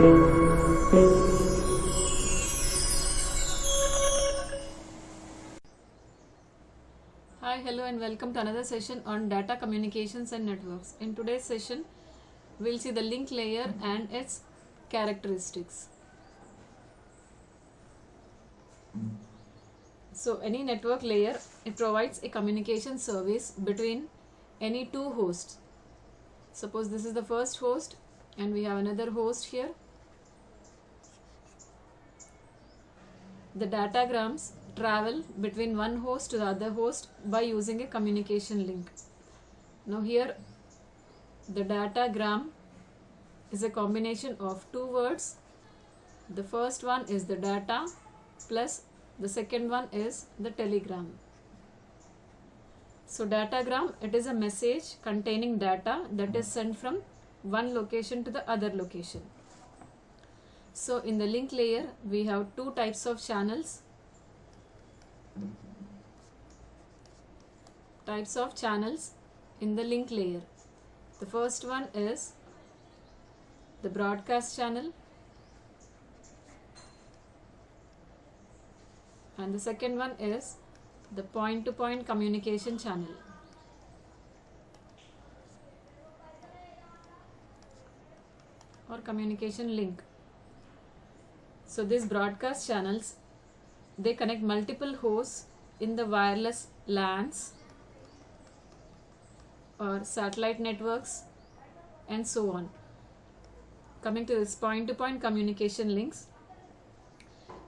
Hi, hello and welcome to another session on data communications and networks. In today's session, we'll see the link layer and its characteristics. So any network layer, it provides a communication service between any two hosts. Suppose this is the first host and we have another host here. The datagrams travel between one host to the other host by using a communication link. Now here the datagram is a combination of two words. The first one is the data plus the second one is the telegram. So datagram, it is a message containing data that is sent from one location to the other location. So in the link layer we have two types of channels. In the link layer. The first one is the broadcast channel and the second one is the point-to-point communication channel. Or communication link. So these broadcast channels, they connect multiple hosts in the wireless LANs or satellite networks and so on. Coming to this point-to-point communication links,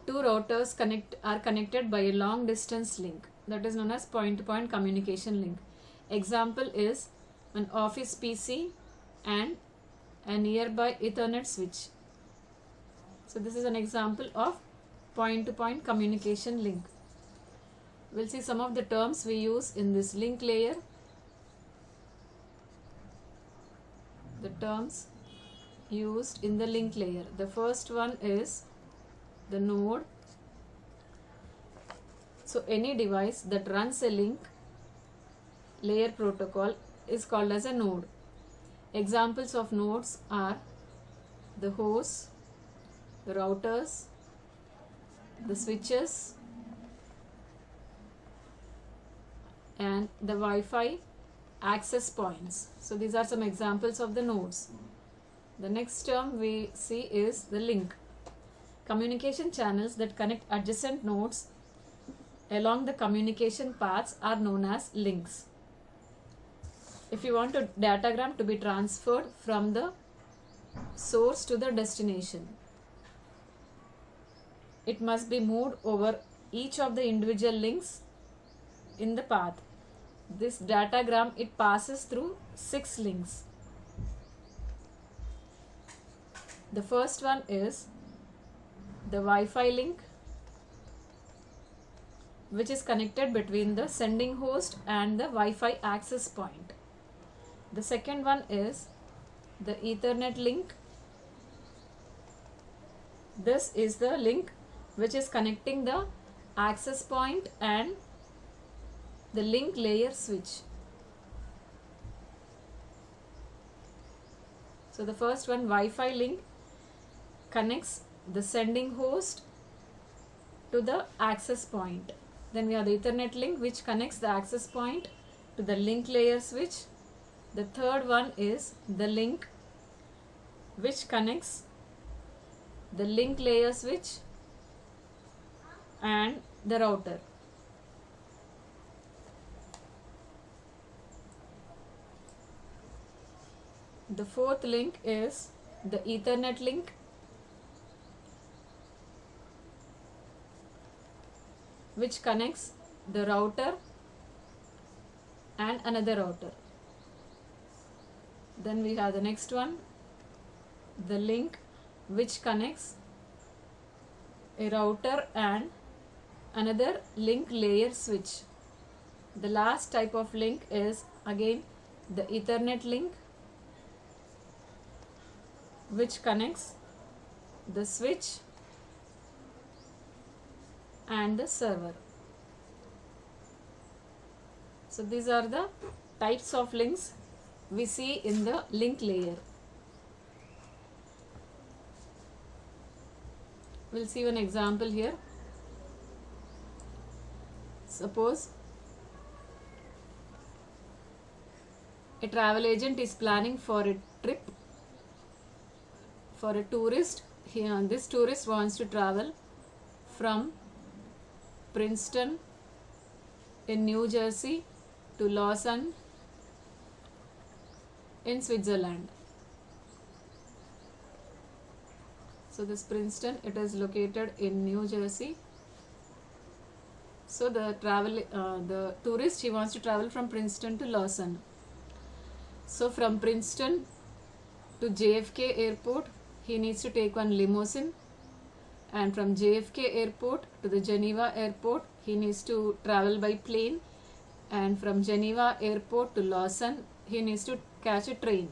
two routers are connected by a long distance link, that is known as point-to-point communication link. Example is an office PC and a nearby Ethernet switch. So this is an example of point-to-point communication link. We'll see some of the terms we use in this link layer. The terms used in the link layer. The first one is the node. So any device that runs a link layer protocol is called as a node. Examples of nodes are the hosts, the routers, the switches and the Wi-Fi access points. So these are some examples of the nodes. The next term we see is the link. Communication channels that connect adjacent nodes along the communication paths are known as links. If you want a datagram to be transferred from the source to the destination, it must be moved over each of the individual links in the path. This datagram, it passes through 6 links. The first one is the Wi-Fi link, which is connected between the sending host and the Wi-Fi access point. The second one is the Ethernet link. This is the link which is connecting the access point and the link layer switch. So the first one, Wi-Fi link, connects the sending host to the access point. Then we have the Ethernet link which connects the access point to the link layer switch. The third one is the link which connects the link layer switch and the router. The fourth link is the Ethernet link, which connects the router and another router. Then we have the next one, the link which connects a router and another link layer switch. The last type of link is again the Ethernet link, which connects the switch and the server. So these are the types of links we see in the link layer. we'll see one example here. Suppose a travel agent is planning for a trip for a tourist. This tourist wants to travel from Princeton in New Jersey to Lausanne in Switzerland. So this Princeton, it is located in New Jersey. So the tourist, he wants to travel from Princeton to Lausanne. So from Princeton to JFK airport, he needs to take one limousine, and from JFK airport to the Geneva airport, he needs to travel by plane, and from Geneva airport to Lausanne, he needs to catch a train.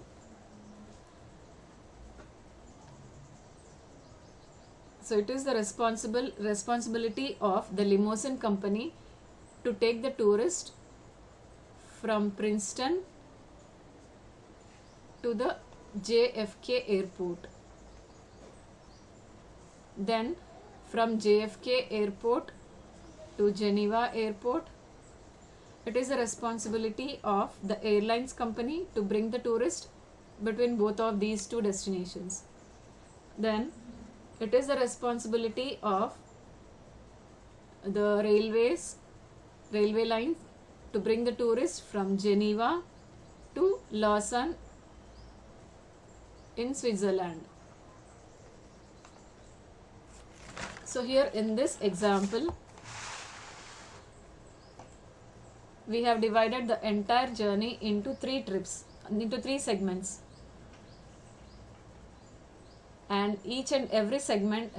So it is the responsibility of the limousine company to take the tourist from Princeton to the JFK airport. Then from JFK airport to Geneva airport, it is the responsibility of the airlines company to bring the tourist between both of these two destinations. Then it is the responsibility of the railway lines to bring the tourist from Geneva to Lausanne in Switzerland. So here in this example, we have divided the entire journey into three segments, and each and every segment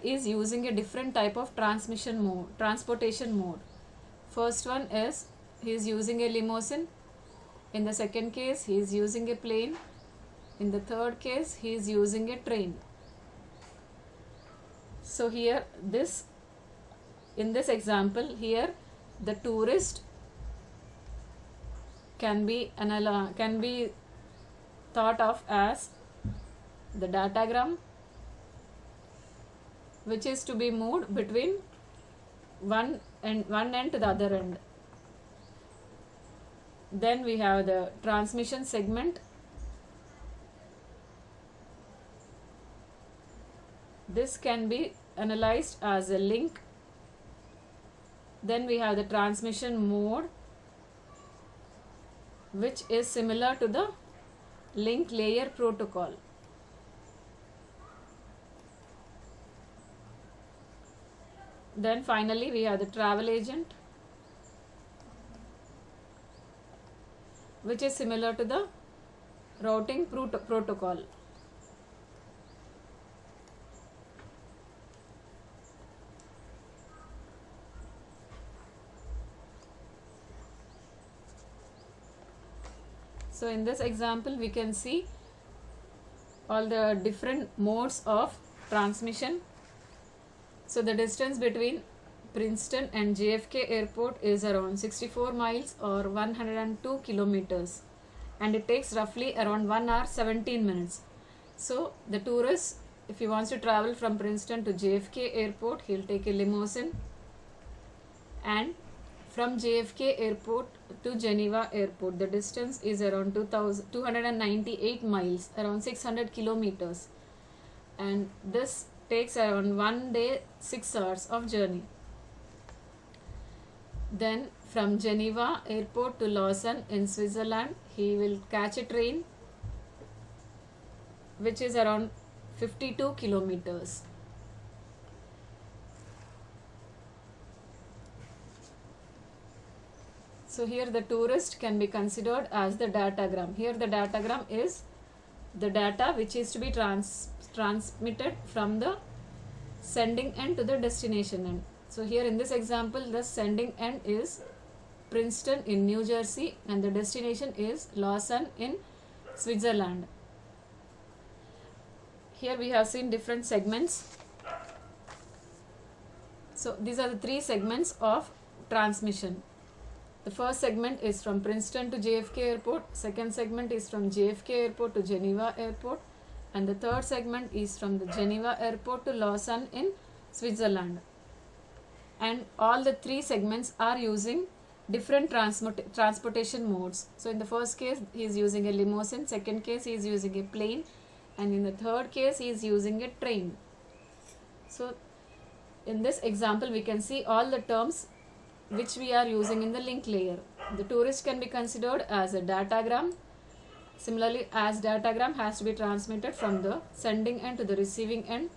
is using a different type of transportation mode. First one is he is using a limousine. In the second case, he is using a plane. In the third case, he is using a train. So here in this example here, the tourist can be thought of as the datagram, which is to be moved between one end to the other end. Then we have the transmission segment. This can be analyzed as a link. Then we have the transmission mode, which is similar to the link layer protocol. Then finally we have the travel agent, which is similar to the routing protocol. So in this example, we can see all the different modes of transmission. So the distance between Princeton and JFK airport is around 64 miles or 102 kilometers, and it takes roughly around 1 hour 17 minutes. So the tourist, if he wants to travel from Princeton to JFK airport, he'll take a limousine, and from JFK airport to Geneva airport, the distance is around 298 miles, around 600 kilometers, and this takes around 1 day 6 hours of journey. Then from Geneva airport to Lausanne in Switzerland, he will catch a train which is around 52 kilometers. So here the tourist can be considered as the datagram. Here the datagram is the data which is to be transmitted from the sending end to the destination end. So here in this example, the sending end is Princeton in New Jersey and the destination is Lausanne in Switzerland. Here we have seen different segments. So these are the three segments of transmission. The first segment is from Princeton to JFK airport, second segment is from JFK airport to Geneva airport, and the third segment is from the Geneva airport to Lausanne in Switzerland. And all the three segments are using different transportation modes. So in the first case he is using a limousine, second case he is using a plane, and in the third case he is using a train. So in this example we can see all the terms which we are using in the link layer. The tourist can be considered as a datagram. Similarly, as datagram has to be transmitted from the sending end to the receiving end.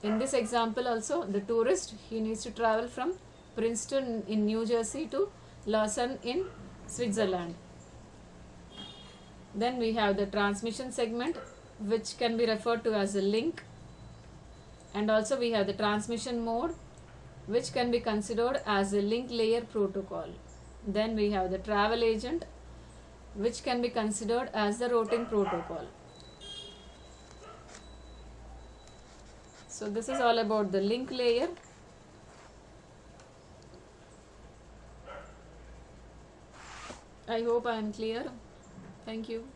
In this example also, the tourist, he needs to travel from Princeton in New Jersey to Lausanne in Switzerland. Then we have the transmission segment, which can be referred to as a link, and also we have the transmission mode, which can be considered as a link layer protocol. Then we have the travel agent, which can be considered as the routing protocol. So this is all about the link layer. I hope I am clear. Thank you.